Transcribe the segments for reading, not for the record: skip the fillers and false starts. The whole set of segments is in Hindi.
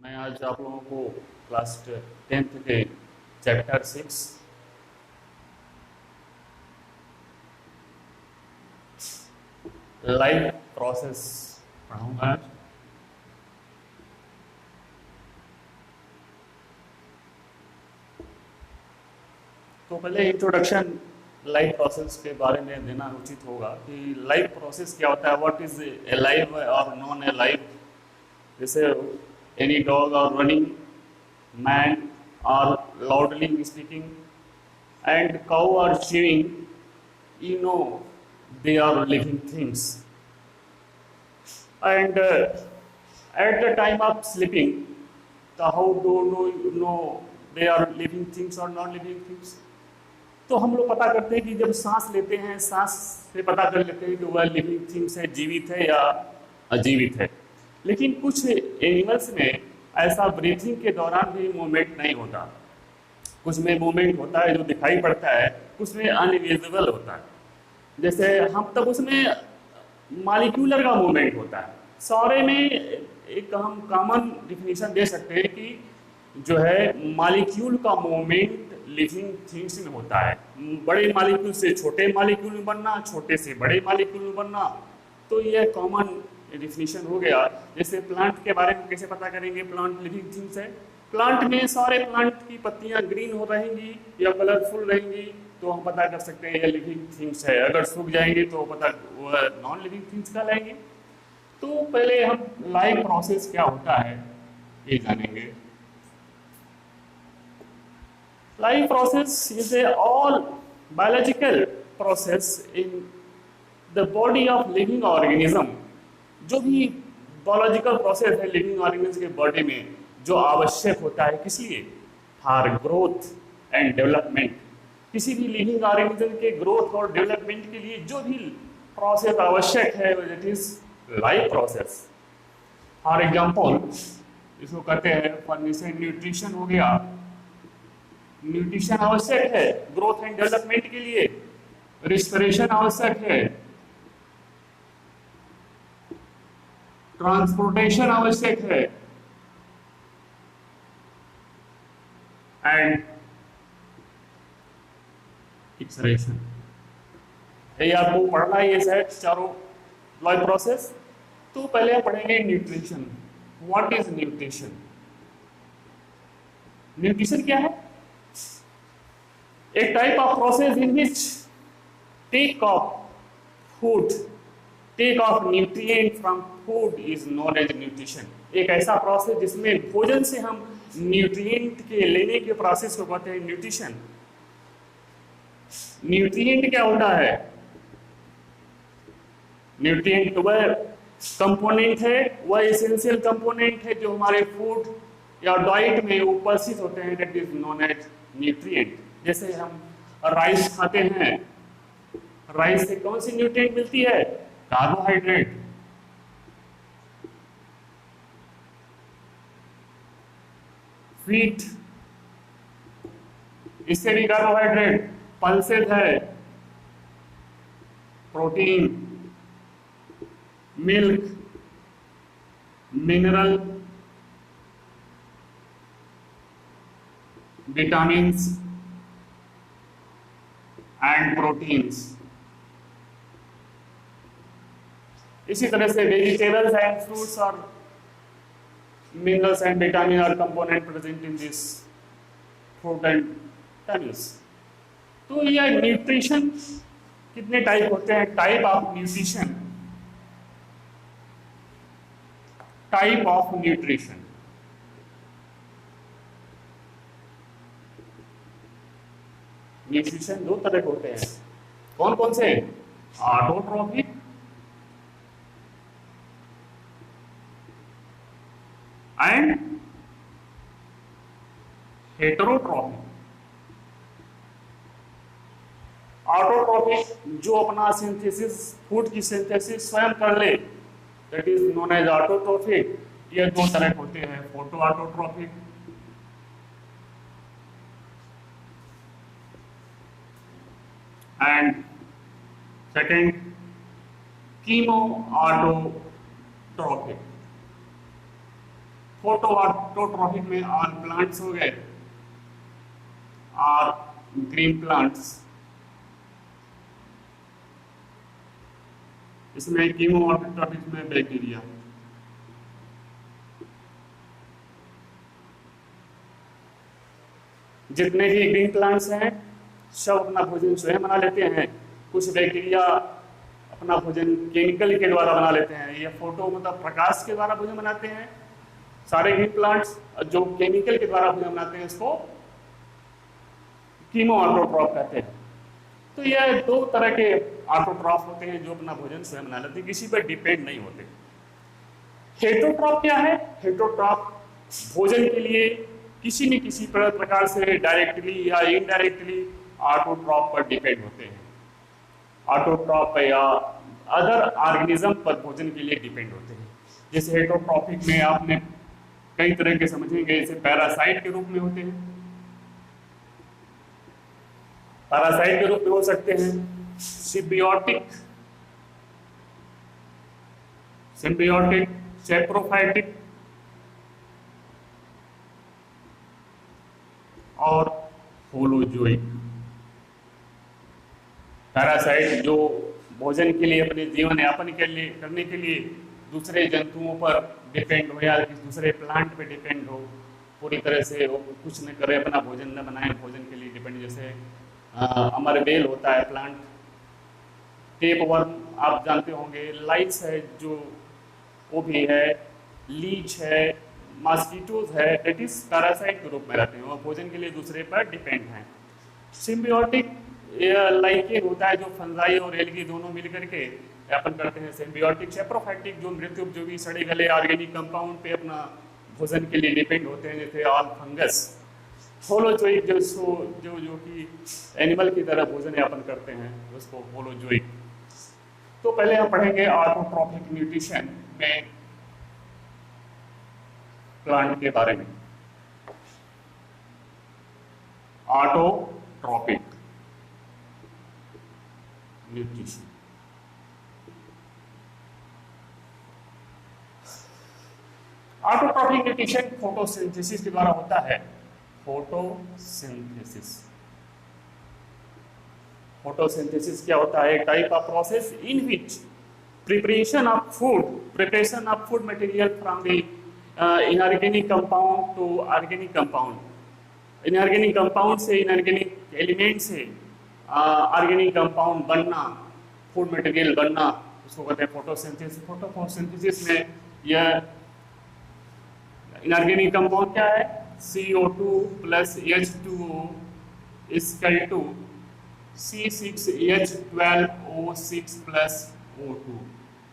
मैं आज आप लोगों को क्लास 10th के चैप्टर 6 लाइफ प्रोसेस पढ़ाऊंगा आज। तो पहले इंट्रोडक्शन लाइफ प्रोसेस के बारे में देना उचित होगा कि लाइफ प्रोसेस क्या होता है, व्हाट इज ए लाइफ और नॉन ए लाइफ। जैसे एनी डॉग और running, man are loudly speaking, and cow are chewing, you know they are living things. And at the time of sleeping, how do you know they are living things or non living things? तो हम लोग पता करते हैं कि जब सांस लेते हैं, सांस से पता कर लेते हैं कि वह लिविंग थिंग्स है, जीवित है या अजीवित है। लेकिन कुछ एनिमल्स में ऐसा ब्रीथिंग के दौरान भी मूवमेंट नहीं होता। कुछ में मूवमेंट होता है जो दिखाई पड़ता है, कुछ में अनविजिबल होता है। जैसे हम तब उसमें मॉलिक्यूलर का मूवमेंट होता है। सारे में एक हम कॉमन डिफिनीशन दे सकते हैं कि जो है मॉलिक्यूल का मूवमेंट लिविंग थिंग्स में होता है। बड़े मॉलिक्यूल से छोटे मॉलिक्यूल में बनना, छोटे से बड़े मॉलिक्यूल में बनना, तो यह कॉमन डिफिनीशन हो गया। जैसे प्लांट के बारे में कैसे पता करेंगे प्लांट लिविंग थिंग्स है? प्लांट में सारे प्लांट की पत्तियां ग्रीन हो रहेंगी या कलरफुल रहेंगी तो हम पता कर सकते हैं ये लिविंग थिंग्स है। अगर सूख जाएंगे तो पता वह नॉन लिविंग थिंग्स कहलाएंगे। तो पहले हम लाइफ प्रोसेस क्या होता है ये जानेंगे। Life process is a all biological process in the body of living organism। जो भी बायोलॉजिकल प्रोसेस है लिविंग ऑर्गेनिज्म के बॉडी में जो आवश्यक होता है, किस लिए? For growth and development. किसी भी लिविंग ऑर्गेनिज्म के ग्रोथ और डेवलपमेंट के लिए जो भी प्रोसेस आवश्यक है it is life process. For example इसको कहते हैं फॉर न्यूट्रिशन हो गया। न्यूट्रिशन आवश्यक है ग्रोथ एंड डेवलपमेंट के लिए। रिस्पिरेशन आवश्यक है, ट्रांसपोर्टेशन आवश्यक है, एंड एक्सरेशन। ये आपको पढ़ना है ये सेट चारों लाइफ प्रोसेस। तो पहले हम पढ़ेंगे nutrition. What is nutrition? Nutrition क्या है? A type of process in which take of food, take of nutrient from food is known as nutrition। एक ऐसा प्रोसेस जिसमें भोजन से हम न्यूट्रिएंट के लेने के प्रोसेस को कहते हैं न्यूट्रिशन। न्यूट्रिएंट क्या होता है? न्यूट्रिएंट वह कंपोनेंट है, वह एसेंशियल कंपोनेंट है जो हमारे फूड या डाइट में उपस्थित होते हैं, that is known as nutrient. जैसे हम राइस खाते हैं, राइस से कौन सी न्यूट्रिएंट मिलती है? कार्बोहाइड्रेट। व्हीट, इससे भी कार्बोहाइड्रेट। पल्सेस है protein, milk, mineral, vitamins and proteins. इसी तरह से वेजिटेबल्स एंड फ्रूट्स और minerals and vitamin R component present in this fruit and vegetables. तो यह न्यूट्रिशन कितने टाइप होते हैं? Type of nutrition, type of nutrition. Nutrition दो तरह के होते हैं। कौन कौन से? Autotrophic and heterotrophic. ऑटोट्रॉफिक जो अपना सिंथेसिस, फूड की सिंथेसिस स्वयं कर ले, that is known as autotrophic. ये दो तरह के होते हैं, photo autotrophic and second chemoautotropic। Photo autotrophic में ऑल प्लांट्स हो गए, और ग्रीन प्लांट्स, इसमें कीमो ऑटोट्रॉपिक में बैक्टीरिया। जितने भी ग्रीन प्लांट्स हैं सब अपना भोजन स्वयं बना लेते हैं, कुछ बैक्टीरिया अपना भोजन केमिकल के द्वारा बना लेते हैं। ये फोटो मतलब प्रकाश के द्वारा भोजन बनाते हैं सारे ग्रीन प्लांट्स, जो केमिकल के द्वारा भोजन बनाते हैं इसको कीमो ऑटोट्रॉफ कहते हैं। तो ये दो तरह के ऑटोट्रॉफ होते हैं जो अपना भोजन स्वयं बना लेते हैं, किसी पर डिपेंड नहीं होते। हेटरोट्रॉफ क्या है? हेटरोट्रॉफ भोजन के लिए किसी न किसी प्रकार से डायरेक्टली या इनडायरेक्टली ऑटोट्रॉफ पर डिपेंड होते हैं। ऑटोट्रॉफ या अदर ऑर्गेनिज्म पर भोजन के लिए डिपेंड होते हैं। जैसे हेटरोट्रॉपिक में आपने कई तरह के समझेंगे, जैसे पैरासाइट के रूप में होते हैं, पैरासाइट के रूप में हो सकते हैं, सिम्बियोटिक, सैप्रोफाइटिक और होलोजोइक। पैरासाइट जो भोजन के लिए अपने जीवन यापन के लिए करने के लिए दूसरे जंतुओं पर डिपेंड हो या दूसरे प्लांट पे डिपेंड हो, पूरी तरह से वो कुछ न करे, अपना भोजन न बनाए, भोजन के लिए डिपेंड। जैसे अमरबेल होता है प्लांट, टेपवर्म आप जानते होंगे, लाइस है जो वो भी है, लीच है, मॉस्किटोज है, डेट इज पैरासाइट के रूप में रहते हैं, वो भोजन के लिए दूसरे पर डिपेंड हैं। सिम्बियोटिक लाइकेन होता है जो फंजाई और एल्गी दोनों मिलकर के यापन करते हैं। सिम्बियोटिक सैप्रोफाइटिक जो मृत उपयोगी सड़े गले ऑर्गेनिक कंपाउंड पे अपना भोजन के लिए डिपेंड होते हैं, जैसे ऑल फंगस। होलोजोइक जो कि एनिमल की तरह भोजन यापन करते हैं उसको होलोजोइक। तो पहले हम पढ़ेंगे ऑटोट्रॉपिक न्यूट्रिशन में प्लांट के बारे में। Autotrophic nutrition, autotrophic nutrition photosynthesis के द्वारा होता है। फोटोसिंथेसिस, फोटोसिंथेसिस क्या होता है? Type of process in which preparation of food material from the inorganic compound to organic compound, inorganic compound से इनऑर्गेनिक एलिमेंट से ऑर्गेनिक कंपाउंड बनना, फूड मटेरियल बनना, उसको कहते हैं फोटोसिंथेसिस। फोटोसिंथेसिस में यह इनऑर्गेनिक कंपाउंड क्या है? CO2 plus H2O equal to C6H12O6 plus O2।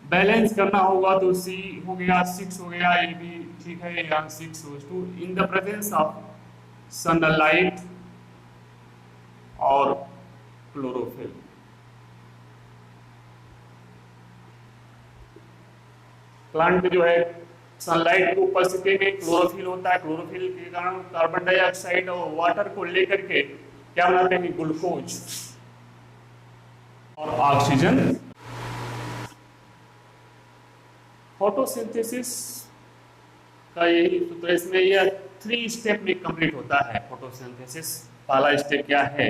Balance करना होगा तो C हो गया, 6 हो गया, ये भी ठीक है, यहाँ 6O2 in the presence of sunlight और क्लोरोफिल। प्लांट में जो है सनलाइट की उपस्थिति में क्लोरोफिल होता है, क्लोरोफिल के कारण कार्बन डाइऑक्साइड और वाटर को लेकर के क्या बनाते हैं? ग्लूकोज और ऑक्सीजन। फोटोसिंथेसिस का यही सूत्र, इसमें यह 3 स्टेप में कंप्लीट होता है फोटोसिंथेसिस। पहला स्टेप क्या है?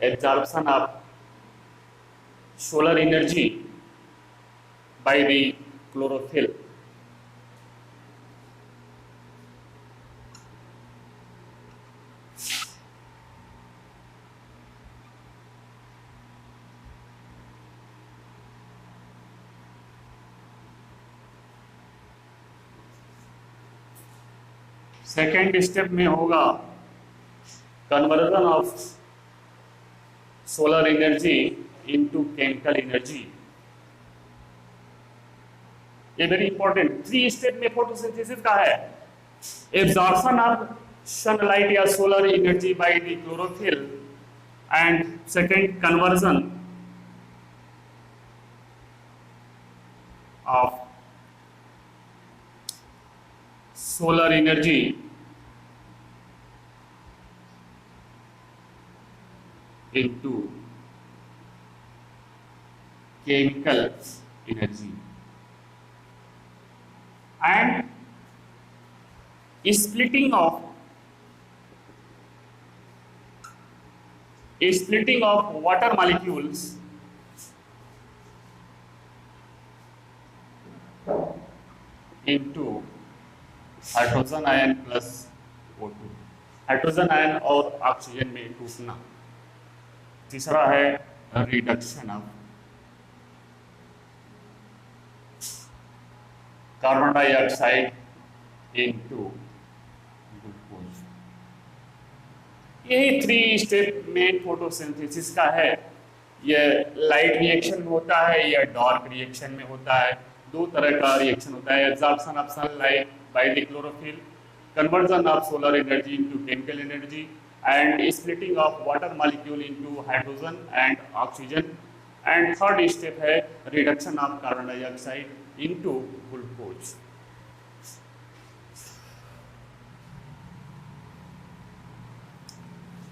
Absorption of solar energy by the chlorophyll. Second step में होगा conversion of solar energy into chemical energy. ये वेरी इंपॉर्टेंट 3 स्टेप में फोटोसिंथेसिस का है। एब्जॉर्प्शन ऑफ सनलाइट या solar energy by the chlorophyll, and second conversion of solar energy into chemical energy, and splitting of water molecules into hydrogen ion plus O2, hydrogen ion और ऑक्सीजन में टूटना। तीसरा है reduction of carbon dioxide into glucose. यही 3 स्टेप मेन फोटोसिंथेसिस का है। यह लाइट रिएक्शन में होता है या डार्क रिएक्शन में होता है। 2 तरह का रिएक्शन होता है, absorption of sunlight by the chlorophyll, conversion of solar energy into chemical energy, and splitting of water molecule into hydrogen and oxygen, and third step है reduction of carbon dioxide into glucose।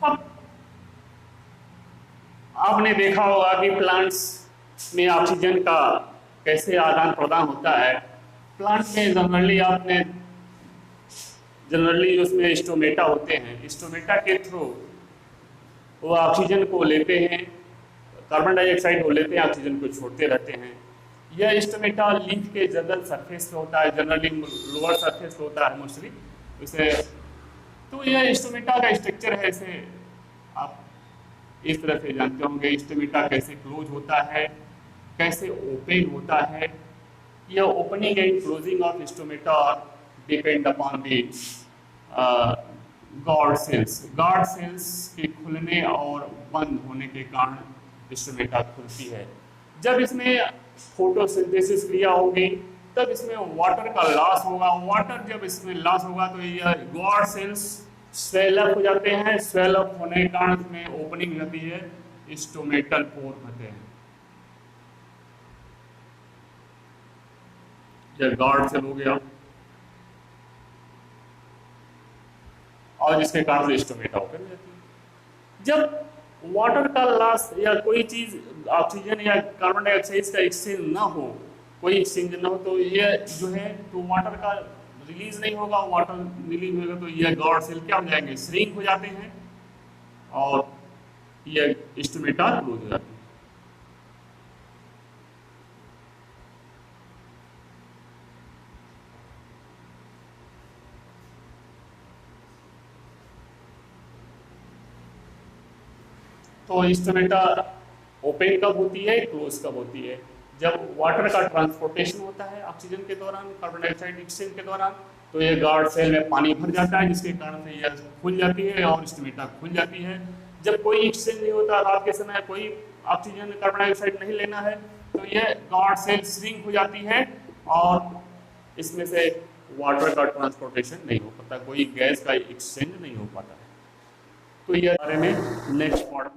अब आपने देखा होगा कि प्लांट्स में ऑक्सीजन का कैसे आदान प्रदान होता है। प्लांट्स में जनरली उसमें स्टोमेटा होते हैं। स्टोमेटा के थ्रू वो ऑक्सीजन को लेते हैं, कार्बन डाइऑक्साइड को लेते हैं, ऑक्सीजन को छोड़ते रहते हैं। यह स्टोमेटा लीफ के जनरल सरफेस पे होता है, जनरली लोअर सरफेस पे होता है मोस्टली उसे। तो यह स्टोमेटा का स्ट्रक्चर है, इसे आप इस तरह से जानते होंगे। स्टोमेटा कैसे क्लोज होता है, कैसे ओपन होता है। यह opening and closing of stomata depend upon the guard cells के खुलने और बंद होने के कारण स्टोमेटा खुलती है। जब इसमें फोटोसिंथेसिस क्रिया होगी तब इसमें वाटर का लॉस होगा। वाटर जब इसमें लॉस होगा तो यह गॉड सेल्स स्वेल अप हो जाते हैं। स्वेल अप होने के कारण इसमें ओपनिंग रहती है, स्टोमेटल पोर होते हैं। यह गॉड सेल हो गया और जिसके कारण से स्टोमेटा ओपन रहती है। जब वाटर का लॉस या कोई चीज ऑक्सीजन या कार्बन डाइऑक्साइड का एक्सचेंज ना हो, कोई एक्सचेंज ना हो, तो ये जो है तो वाटर का रिलीज नहीं होगा। वाटर रिलीज होगा तो ये गॉड सेल क्या हो जाएंगे, श्रिंक हो जाते हैं और ये स्टोमेटा क्लोज हो जाते हैं। तो स्टोमेटा ओपन कब होती है, क्लोज कब होती है? जब वाटर का ट्रांसपोर्टेशन होता है ऑक्सीजन के दौरान, कार्बन डाइऑक्साइड एक्सचेंज के दौरान, तो ये गार्ड सेल में पानी भर जाता है जिसके कारण से यह खुल जाती है और स्टोमेटा खुल जाती है। जब कोई एक्सचेंज नहीं होता, रात के समय कोई ऑक्सीजन कार्बन डाइऑक्साइड नहीं लेना है, तो यह गार्ड सेल श्रिंक हो जाती है और इसमें से वाटर का ट्रांसपोर्टेशन नहीं हो पाता, कोई गैस का एक्सचेंज नहीं हो पाता है। तो यह बारे में नेक्स्ट पार्ट